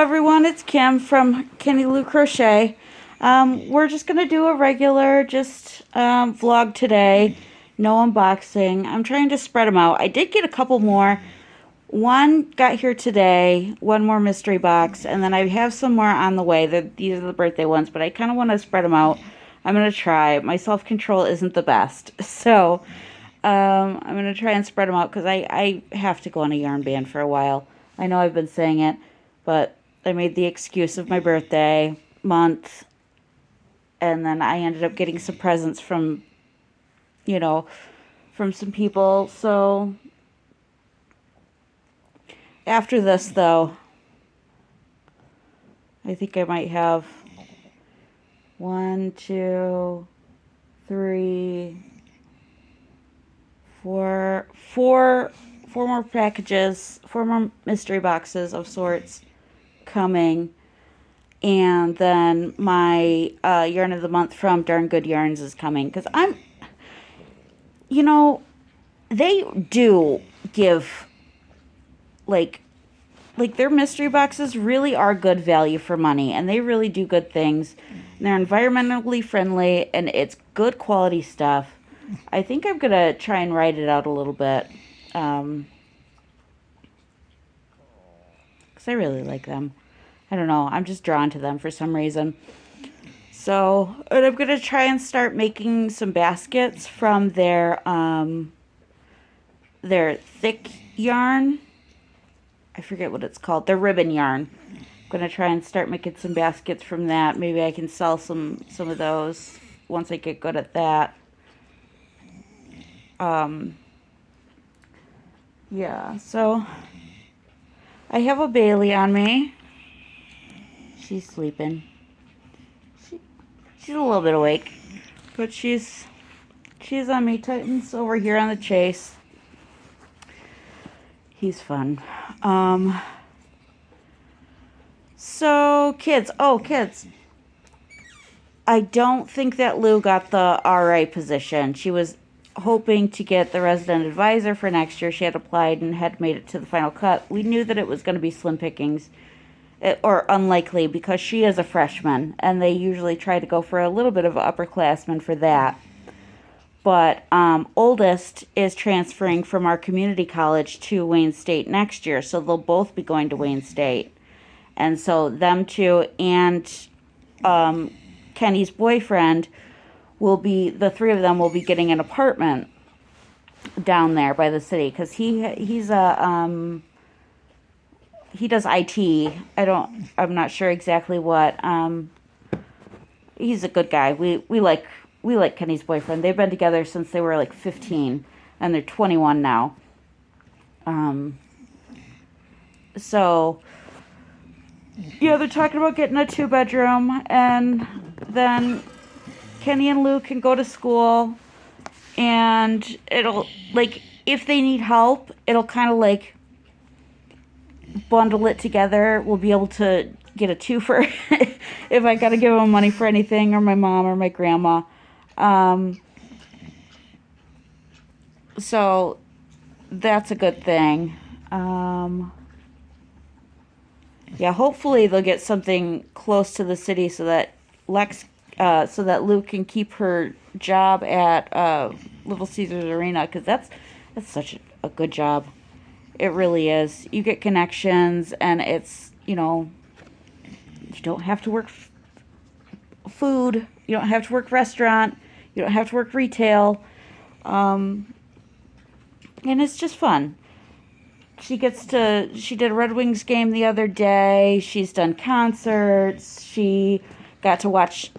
everyone, it's Kim from Kenny Lou Crochet. We're just gonna do a regular vlog today. No unboxing. I'm trying to spread them out. I did get a couple more. One got here today, one more mystery box, and then I have some more on the way. These are the birthday ones, but I kind of want to spread them out. I'm gonna try. My self-control isn't the best, so I'm gonna try and spread them out because I have to go on a yarn ban for a while. I know I've been saying it, but I made the excuse of my birthday month, and then I ended up getting some presents from some people. So after this, though, I think I might have one, two, three, four more packages, four more mystery boxes of sorts coming. And then my yarn of the month from Darn Good Yarns is coming, because they do give like their mystery boxes really are good value for money, and they really do good things, and they're environmentally friendly, and it's good quality stuff. I think I'm gonna try and write it out a little bit, because I really like them. I don't know, I'm just drawn to them for some reason. So, and I'm gonna try and start making some baskets from their thick yarn. I forget what it's called. Their ribbon yarn. I'm gonna try and start making some baskets from that. Maybe I can sell some of those once I get good at that. Yeah, so I have a Bailey on me. She's sleeping. She's a little bit awake, but she's on me. Titan's over here on the chase. He's fun. So kids. I don't think that Lou got the RA position. She was hoping to get the resident advisor for next year. She had applied and had made it to the final cut. We knew that it was going to be slim pickings, or unlikely, because she is a freshman, and they usually try to go for a little bit of upperclassman for that. But oldest is transferring from our community college to Wayne State next year, so they'll both be going to Wayne State. And so them two and Kenny's boyfriend the three of them will be getting an apartment down there by the city, because he does IT. I'm not sure exactly what. He's a good guy. We like Kenny's boyfriend. They've been together since they were like 15, and they're 21 now. So yeah, they're talking about getting a 2-bedroom, and then Kenny and Lou can go to school, and it'll, like, if they need help, it'll kind of like bundle it together. We'll be able to get a twofer if I gotta give them money for anything, or my mom or my grandma. So that's a good thing. Yeah, hopefully they'll get something close to the city so that Lou can keep her job at Little Caesars Arena, because that's such a good job. It really is. You get connections, and it's, you don't have to work food. You don't have to work restaurant. You don't have to work retail. And it's just fun. She did a Red Wings game the other day. She's done concerts. She got to watch,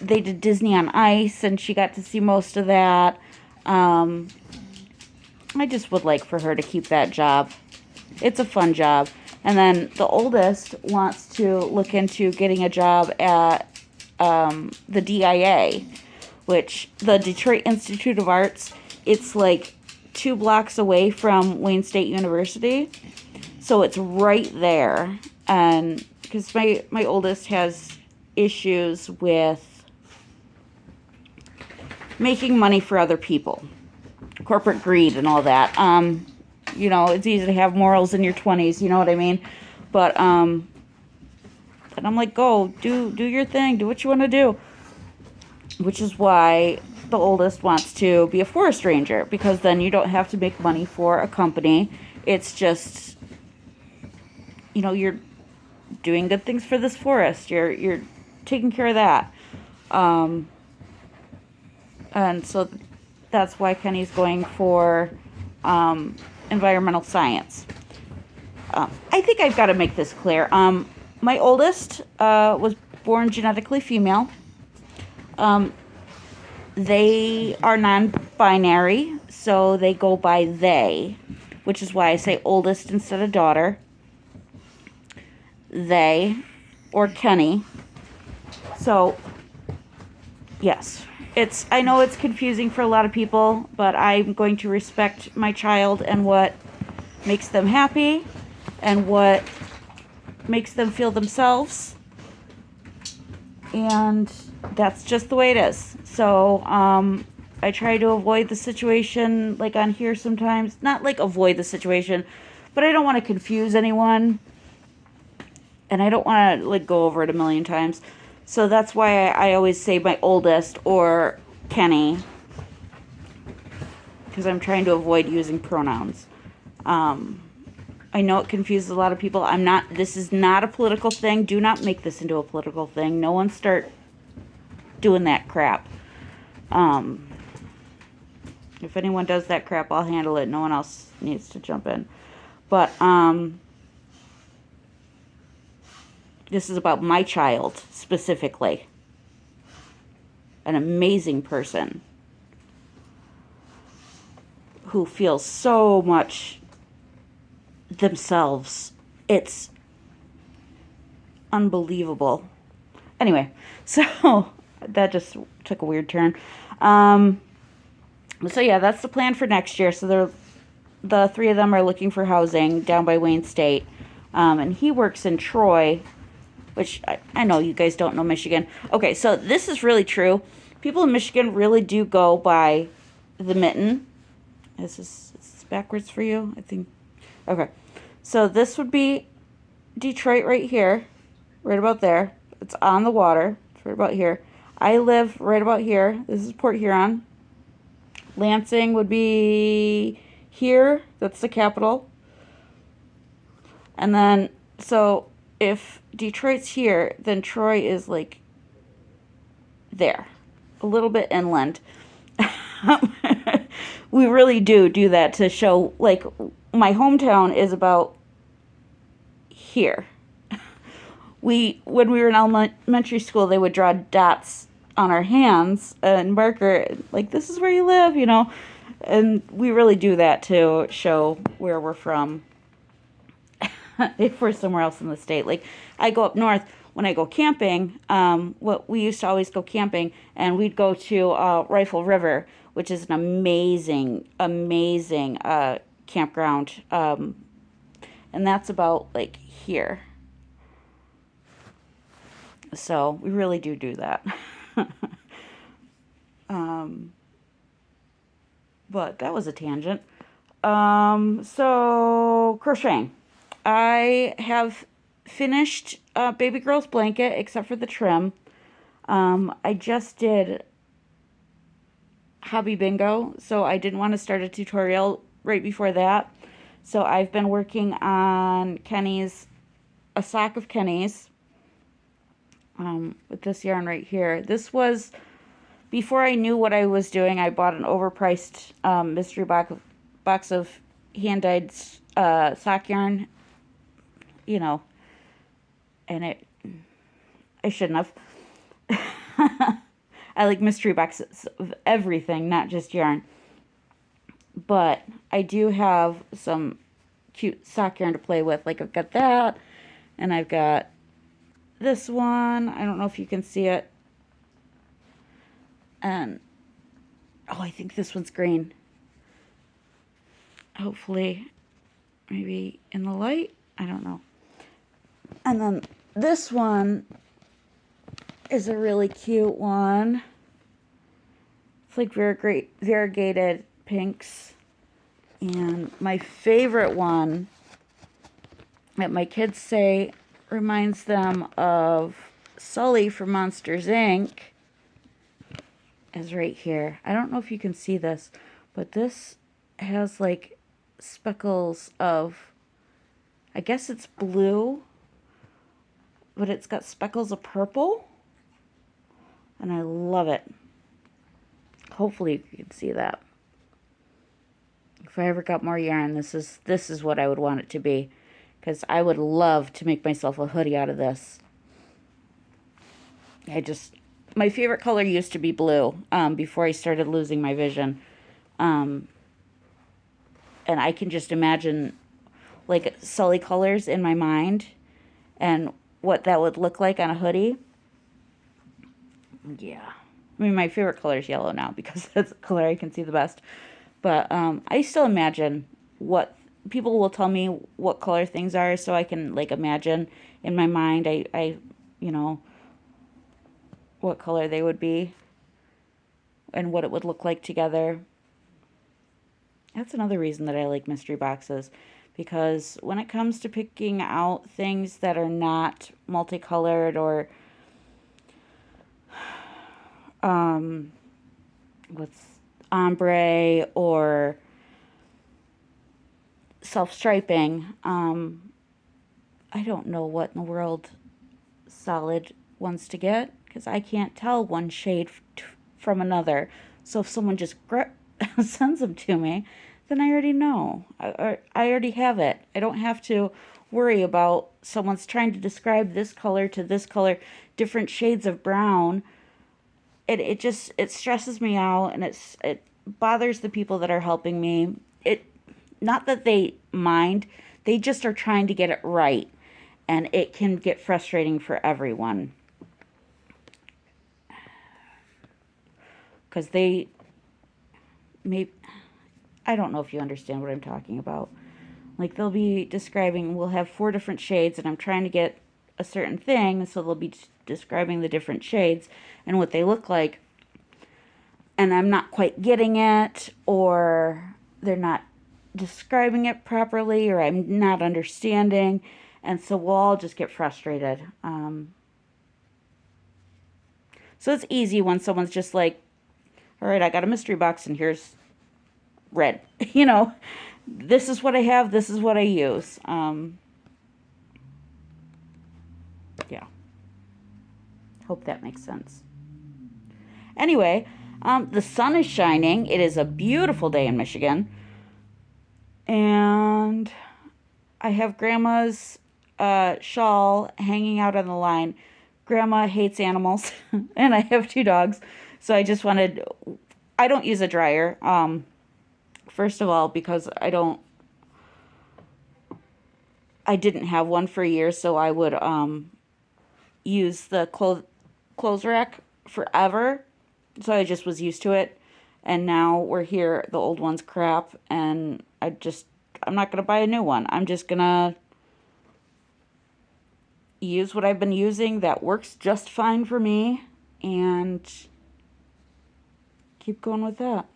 they did Disney on Ice, and she got to see most of that. I just would like for her to keep that job. It's a fun job. And then the oldest wants to look into getting a job at the DIA, which the Detroit Institute of Arts. It's like 2 blocks away from Wayne State University, so it's right there. And because my oldest has issues with making money for other people, corporate greed and all that. It's easy to have morals in your 20s, you know what I mean? But And I'm like, go, do your thing, do what you want to do. Which is why the oldest wants to be a forest ranger, because then you don't have to make money for a company. It's just, you're doing good things for this forest. You're taking care of that. And so that's why Kenny's going for environmental science. I think I've got to make this clear. My oldest was born genetically female. They are non-binary, so they go by they, which is why I say oldest instead of daughter. They, or Kenny. So, yes. I know it's confusing for a lot of people, but I'm going to respect my child and what makes them happy and what makes them feel themselves. And that's just the way it is. So, I try to avoid the situation like on here sometimes. Not like avoid the situation, but I don't want to confuse anyone. And I don't want to like go over it a million times. So that's why I always say my oldest or Kenny, because I'm trying to avoid using pronouns. I know it confuses a lot of people. This is not a political thing. Do not make this into a political thing. No one start doing that crap. If anyone does that crap, I'll handle it. No one else needs to jump in. But, this is about my child, specifically. An amazing person who feels so much themselves. It's unbelievable. Anyway, so that just took a weird turn. So yeah, that's the plan for next year. So the three of them are looking for housing down by Wayne State. And he works in Troy, which I know you guys don't know Michigan. Okay, so this is really true. People in Michigan really do go by the mitten. Is this backwards for you? I think. Okay. So this would be Detroit right here, right about there. It's on the water. It's right about here. I live right about here. This is Port Huron. Lansing would be here. That's the capital. And then, so if Detroit's here, then Troy is like there, a little bit inland. We really do that to show, like, my hometown is about here. When we were in elementary school, they would draw dots on our hands and marker, like, this is where you live, and we really do that to show where we're from. If we're somewhere else in the state. Like, I go up north when I go camping. We used to always go camping, and we'd go to Rifle River, which is an amazing campground. And that's about, like, here. So we really do that. But that was a tangent. So crocheting. I have finished baby girl's blanket except for the trim. I just did hobby bingo, so I didn't want to start a tutorial right before that. So I've been working on a sock of Kenny's, with this yarn right here. This was, before I knew what I was doing, I bought an overpriced mystery box of hand-dyed sock yarn, and I shouldn't have. I like mystery boxes of everything, not just yarn. But I do have some cute sock yarn to play with. Like, I've got that, and I've got this one. I don't know if you can see it. And, I think this one's green. Hopefully, maybe in the light. I don't know. And then this one is a really cute one. It's like variegated pinks. And my favorite one that my kids say reminds them of Sully from Monsters, Inc. is right here. I don't know if you can see this, but this has like speckles of, I guess it's blue, but it's got speckles of purple, and I love it. Hopefully you can see that. If I ever got more yarn, this is what I would want it to be, because I would love to make myself a hoodie out of this. My favorite color used to be blue, before I started losing my vision. And I can just imagine like Sully colors in my mind and what that would look like on a hoodie. Yeah. I mean, my favorite color is yellow now because that's the color I can see the best. But I still imagine what people will tell me what color things are, so I can like imagine in my mind, I you know, what color they would be and what it would look like together. That's another reason that I like mystery boxes, because when it comes to picking out things that are not multicolored or with ombre or self-striping, I don't know what in the world Solid wants to get, because I can't tell one shade from another. So if someone just sends them to me, then I already know. I already have it. I don't have to worry about someone's trying to describe this color to this color, different shades of brown. It stresses me out, and it bothers the people that are helping me. Not that they mind, they just are trying to get it right, and it can get frustrating for everyone. Because I don't know if you understand what I'm talking about. Like, they'll be describing, we'll have 4 different shades, and I'm trying to get a certain thing, so they'll be describing the different shades and what they look like, and I'm not quite getting it, or they're not describing it properly, or I'm not understanding, and so we'll all just get frustrated. So it's easy when someone's just like, all right, I got a mystery box, and here's red. This is what I have, this is what I use. Yeah. Hope that makes sense. Anyway, the sun is shining. It is a beautiful day in Michigan. And I have Grandma's shawl hanging out on the line. Grandma hates animals, and I have 2 dogs. So I don't use a dryer. First of all, because I didn't have one for years, so I would use the clothes rack forever. So I just was used to it. And now we're here, the old one's crap, and I'm not going to buy a new one. I'm just going to use what I've been using that works just fine for me, and keep going with that.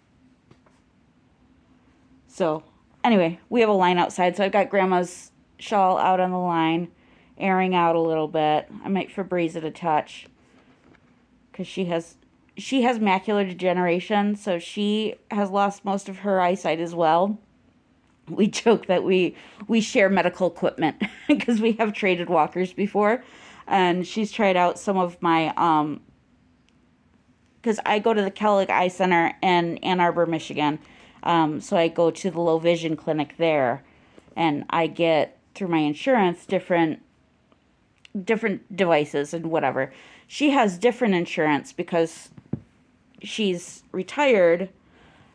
So, anyway, we have a line outside, so I've got Grandma's shawl out on the line, airing out a little bit. I might Febreze it a touch, because she has macular degeneration, so she has lost most of her eyesight as well. We joke that we share medical equipment because we have traded walkers before, and she's tried out some of my because I go to the Kellogg Eye Center in Ann Arbor, Michigan. So I go to the low vision clinic there, and I get through my insurance different devices and whatever. She has different insurance because she's retired,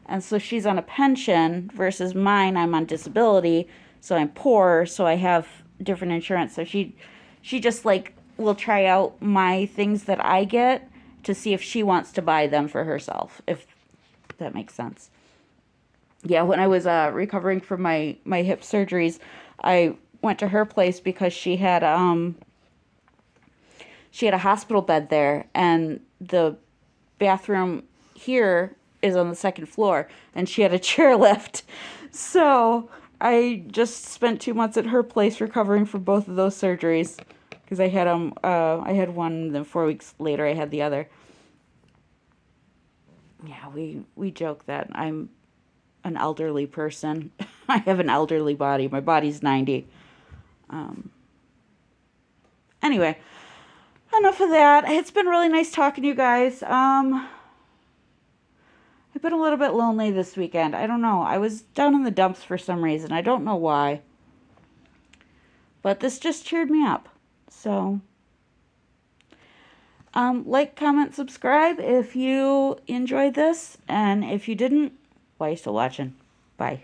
and so she's on a pension versus mine. I'm on disability, so I'm poor, so I have different insurance. So she just like will try out my things that I get to see if she wants to buy them for herself, if that makes sense. Yeah, when I was recovering from my hip surgeries, I went to her place because she had a hospital bed there, and the bathroom here is on the 2nd floor, and she had a chairlift. So I just spent 2 months at her place recovering from both of those surgeries. because I had I had one, then 4 weeks later I had the other. Yeah, we joke that I'm an elderly person. I have an elderly body. My body's 90. Anyway, enough of that. It's been really nice talking to you guys. I've been a little bit lonely this weekend. I don't know. I was down in the dumps for some reason. I don't know why. But this just cheered me up. So, like, comment, subscribe if you enjoyed this. And if you didn't, why are you still watching? Bye.